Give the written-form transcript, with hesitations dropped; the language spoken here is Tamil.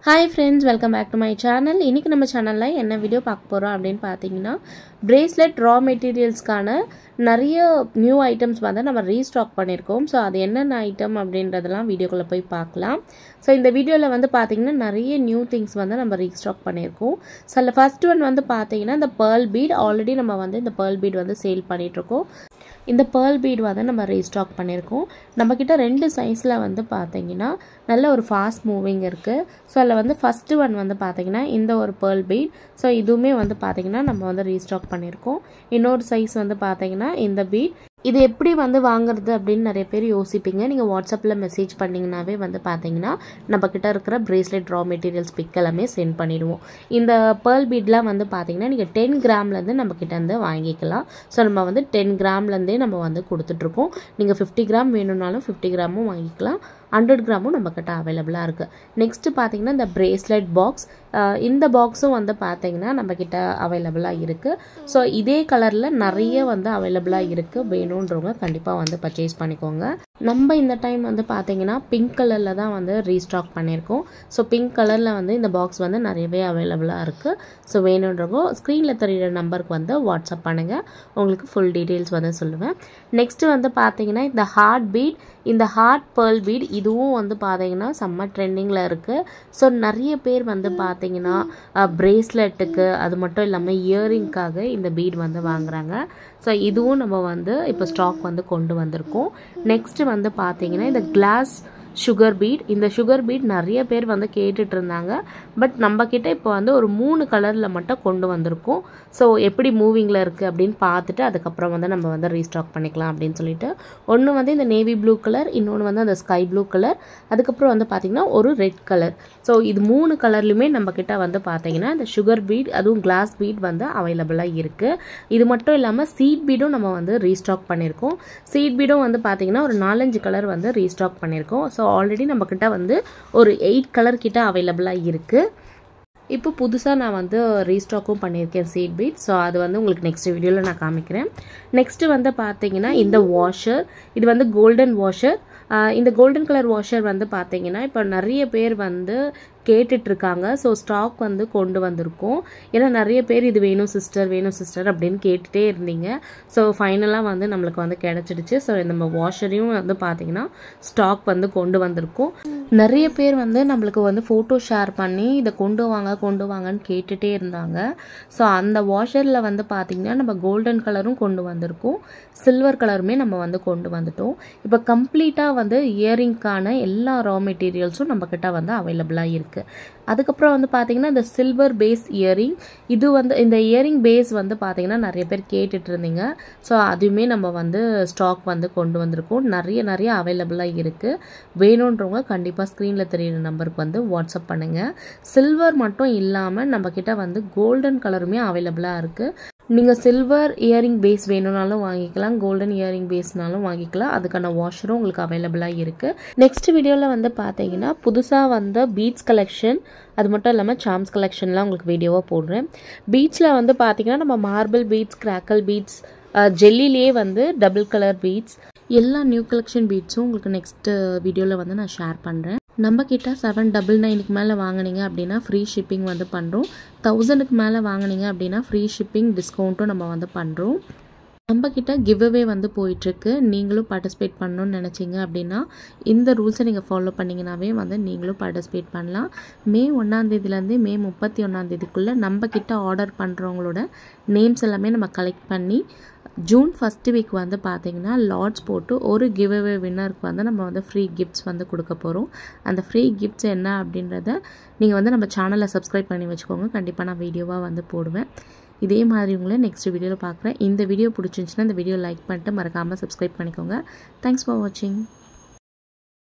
Hi friends, welcome back to my channel. இன்னைக்கு நம்ம சேனல்ல என்ன வீடியோ பார்க்க போறோம் அப்படினு பாத்தீங்கன்னா bracelet raw materialsக்கான நிறைய நியூ ஐட்டம்ஸ் வந்து நம்ம ரீஸ்டாக் பண்ணிருக்கோம். சோ அது என்னென்ன ஐட்டம் அப்படின்றதெல்லாம் வீடியோக்குள்ள போய் பார்க்கலாம். சோ இந்த வீடியோல வந்து பாத்தீங்கன்னா நிறைய நியூ திங்ஸ் வந்து நம்ம ரீஸ்டாக் பண்ணிருக்கோம். சோ ஃபர்ஸ்ட் ஒன் வந்து பாத்தீங்கன்னா இந்த pearl bead ஆல்ரெடி நம்ம வந்து இந்த pearl bead வந்து சேல் பண்ணிட்டு இருக்கோம். இந்த pearl bead வந்து நம்ம ரீஸ்டாக் பண்ணிருக்கோம். நம்ம கிட்ட ரெண்டு சைஸ்ல வந்து பாத்தீங்கன்னா நல்ல ஒரு ஃபாஸ்ட் மூவிங் இருக்கு. சோ அதுல வந்து ஃபர்ஸ்ட் ஒன் வந்து பாத்தீங்கன்னா இந்த ஒரு pearl bead. சோ இதுவுமே வந்து பாத்தீங்கன்னா நம்ம வந்து ரீஸ்டாக் பண்ணிருக்கோம். இன்னொரு சைஸ் வந்து பாத்தீங்கன்னா இந்த bead. இது எப்படி வந்து வாங்குறது அப்படினு நிறைய பேர் யோசிப்பீங்க. நீங்க வாட்ஸ்அப்ல மெசேஜ் பண்ணீங்கனாவே வந்து பாத்தீங்கன்னா நம்ம கிட்ட இருக்கிற bracelet raw materials pic எல்லாமே சென்ட் பண்ணிடுவோம். இந்த pearl beadலாம் வந்து பாத்தீங்கன்னா நீங்க 10 கிராம்ல இருந்து நம்ம கிட்ட இருந்து வாங்கிக்கலாம். சோ நம்ம வந்து 10 கிராம்ல இருந்தே நம்ம வந்து கொடுத்துட்டு இருக்கோம். நீங்க 50 கிராம் வேணும்னாலும் 50 கிராமும் வாங்கிக்கலாம். 100 கிராமும் நம்ம கிட்ட அவைலபிளா இருக்கு. நெக்ஸ்ட் பாத்தீங்கன்னா இந்த bracelet box. இந்த பாக்ஸும் வந்து பாத்தீங்கன்னா நம்ம கிட்ட அவைலபிளா இருக்கு. சோ இதே கலர்ல நிறைய வந்து அவைலபிளா இருக்கு. வேணும்ன்றவங்க கண்டிப்பா வந்து பர்ச்சேஸ் பண்ணிக்கோங்க. நம்ம இந்த டைம் வந்து பாத்தீங்கன்னா பிங்க் கலர்ல தான் வந்து ரீஸ்டாக் பண்ணிருக்கோம். சோ பிங்க் கலர்ல வந்து இந்த பாக்ஸ் வந்து நிறையவே அவைலபிளா இருக்கு. சோ வேணும்ன்றவங்க ஸ்கிரீன்ல தெரியுற நம்பருக்கு வந்து வாட்ஸ்அப் பண்ணுங்க. உங்களுக்கு ஃபுல் டீடைல்ஸ் வந்து சொல்லுவேன். நெக்ஸ்ட் வந்து பாத்தீங்கன்னா இந்த ஹார்ட் பீட், இந்த ஹார்ட் pearl bead இதுவும் வந்து பாத்தீங்கன்னா செம்ம ட்ரெண்டிங்ல இருக்கு. சோ நிறைய பேர் வந்து பாத்தீங்கன்னா பிரேஸ்லெட்டுக்கு அது மட்டும் இல்லாம இயரிங்காக இந்த bead வந்து வாங்குறாங்க. சோ இதுவும் நம்ம வந்து இப்போ ஸ்டாக் வந்து கொண்டு வந்திருக்கோம். நெக்ஸ்ட் வந்து பாத்தீங்கன்னா இந்த கிளாஸ் சுகர் பீட். இந்த சுகர் பீட் நிறைய பேர் வந்து கேட்டுட்டு இருந்தாங்க. பட் நம்ம கிட்ட இப்போ வந்து ஒரு 3 கலர்ல மட்டும் கொண்டு வந்திருக்கோம். ஸோ எப்படி மூவிங்ல இருக்கு அப்படின்னு பார்த்துட்டு அதுக்கப்புறம் வந்து நம்ம வந்து ரீஸ்டாக் பண்ணிக்கலாம் அப்படின்னு சொல்லிட்டு ஒன்று வந்து இந்த நேவி ப்ளூ கலர், இன்னொன்று வந்து அந்த ஸ்கை ப்ளூ கலர், அதுக்கப்புறம் வந்து பார்த்தீங்கன்னா ஒரு ரெட் கலர். ஸோ இது 3 கலர்லையுமே நம்ம கிட்ட வந்து பார்த்தீங்கன்னா இந்த சுகர் பீட் அதுவும் கிளாஸ் பீட் வந்து அவைலபிளாக இருக்கு. இது மட்டும் இல்லாமல் சீட் பீடும் நம்ம வந்து ரீஸ்டாக் பண்ணியிருக்கோம். சீட் பீடும் வந்து பார்த்தீங்கன்னா ஒரு 4-5 கலர் வந்து ரீஸ்டாக் பண்ணியிருக்கோம். ஸோ ஆல்ரெடி நம்ம கிட்ட வந்து ஒரு 8 கலர் கிட்ட அவைலபிளாக இருக்கு. இப்போ புதுசாக நான் வந்து ரீஸ்டாக்கும் பண்ணியிருக்கேன் சீட் பீட். ஸோ அது வந்து உங்களுக்கு நெக்ஸ்ட் வீடியோவில் நான் காமிக்கிறேன். நெக்ஸ்ட் வந்து பார்த்தீங்கன்னா இந்த வாஷர், இது வந்து கோல்டன் வாஷர். இந்த கோல்டன் கலர் வாஷர் வந்து பார்த்தீங்கன்னா இப்போ நிறைய பேர் வந்து கேட்டுட்ருக்காங்க. ஸோ ஸ்டாக் வந்து கொண்டு வந்திருக்கோம். ஏன்னா நிறைய பேர் இது வேணும் சிஸ்டர் அப்படின்னு கேட்டுகிட்டே இருந்தீங்க. ஸோ ஃபைனலாக வந்து நம்மளுக்கு வந்து கிடச்சிடுச்சு. ஸோ நம்ம வாஷரையும் வந்து பார்த்தீங்கன்னா ஸ்டாக் வந்து கொண்டு வந்திருக்கோம். நிறைய பேர் வந்து நம்மளுக்கு வந்து ஃபோட்டோ ஷேர் பண்ணி இதை கொண்டு வாங்கன்னு கேட்டுகிட்டே இருந்தாங்க. ஸோ அந்த வாஷரில் வந்து பார்த்தீங்கன்னா நம்ம கோல்டன் கலரும் கொண்டு வந்திருக்கோம், சில்வர் கலருமே நம்ம வந்து கொண்டு வந்துட்டோம். இப்போ கம்ப்ளீட்டாக வந்து இயரிங்கான எல்லா ரா மெட்டீரியல்ஸும் நம்ம கிட்ட வந்து அவைலபிளாக இருக்கு. அதுக்கப்புறம் வந்து பார்த்தீங்கன்னா இந்த சில்வர் பேஸ் இயரிங், இது வந்து இந்த இயரிங் பேஸ் வந்து பார்த்தீங்கன்னா நிறைய பேர் கேட்டுட்டு இருந்தீங்க. ஸோ அதுவுமே நம்ம வந்து ஸ்டாக் வந்து கொண்டு வந்திருக்கோம். நிறைய அவைலபிளாக இருக்குது. வேணுன்றவங்க கண்டிப்பாக ஸ்க்ரீனில் தெரியுற நம்பருக்கு வந்து வாட்ஸ்அப் பண்ணுங்கள். சில்வர் மட்டும் இல்லாமல் நம்ம கிட்ட வந்து கோல்டன் கலருமே அவைலபிளாக இருக்குது. நீங்கள் சில்வர் இயரிங் பேஸ் வேணும்னாலும் வாங்கிக்கலாம், கோல்டன் இயரிங் பேஸ்னாலும் வாங்கிக்கலாம். அதுக்கான வாஷரும் உங்களுக்கு அவைலபிளாக இருக்குது. நெக்ஸ்ட் வீடியோவில் வந்து பார்த்தீங்கன்னா புதுசாக வந்த பீட்ஸ் கலெக்ஷன், அது மட்டும் இல்லாமல் சாம்ஸ் கலெக்ஷன்லாம் உங்களுக்கு வீடியோவாக போடுறேன். பீட்ஸில் வந்து பார்த்தீங்கன்னா நம்ம மார்பிள் பீட்ஸ், கிராக்கல் பீட்ஸ், ஜெல்லிலே வந்து டபுள் கலர் பீட்ஸ், எல்லா நியூ கலெக்ஷன் பீட்ஸும் உங்களுக்கு நெக்ஸ்ட் வீடியோவில் வந்து நான் ஷேர் பண்ணுறேன். நம்ம கிட்ட 799க்கு மேலே வாங்கினீங்க அப்படின்னா ஃப்ரீ ஷிப்பிங் வந்து பண்ணுறோம். 1000க்கு மேலே வாங்கினீங்க அப்படின்னா ஃப்ரீ ஷிப்பிங் டிஸ்கவுண்ட்டும் நம்ம வந்து பண்ணுறோம். நம்ம கிட்ட கிவ்அவே வந்து போயிட்டுருக்கு. நீங்களும் பார்ட்டிசிபேட் பண்ணணும்னு நினச்சிங்க அப்படின்னா இந்த ரூல்ஸை நீங்கள் ஃபாலோ பண்ணிங்கனாவே வந்து நீங்களும் பார்ட்டிசிபேட் பண்ணலாம். மே 1ஆந்தேதியிலேருந்து மே 31ஆந்தேதிக்குள்ளே நம்ம கிட்ட ஆர்டர் பண்ணுறவங்களோட நேம்ஸ் எல்லாமே நம்ம கலெக்ட் பண்ணி ஜூன் ஃபர்ஸ்ட் வீக் வந்து பார்த்தீங்கன்னா லாட்ஸ் போட்டு ஒரு கிவ்அவே வின்னருக்கு வந்து நம்ம வந்து ஃப்ரீ கிஃப்ட்ஸ் வந்து கொடுக்க போகிறோம். அந்த ஃப்ரீ கிஃப்ட்ஸ் என்ன அப்படின்றத நீங்கள் வந்து நம்ம சேனலை சப்ஸ்கிரைப் பண்ணி வச்சுக்கோங்க. கண்டிப்பாக நான் வீடியோவாக வந்து போடுவேன். இதே மாதிரி உங்களை நெக்ஸ்ட் வீடியோவில் பார்க்குறேன். இந்த வீடியோ பிடிச்சிருந்துச்சுன்னா இந்த வீடியோ லைக் பண்ணிட்டு மறக்காமல் சப்ஸ்கிரைப் பண்ணிக்கோங்க. தேங்க்ஸ் ஃபார் வாட்சிங்.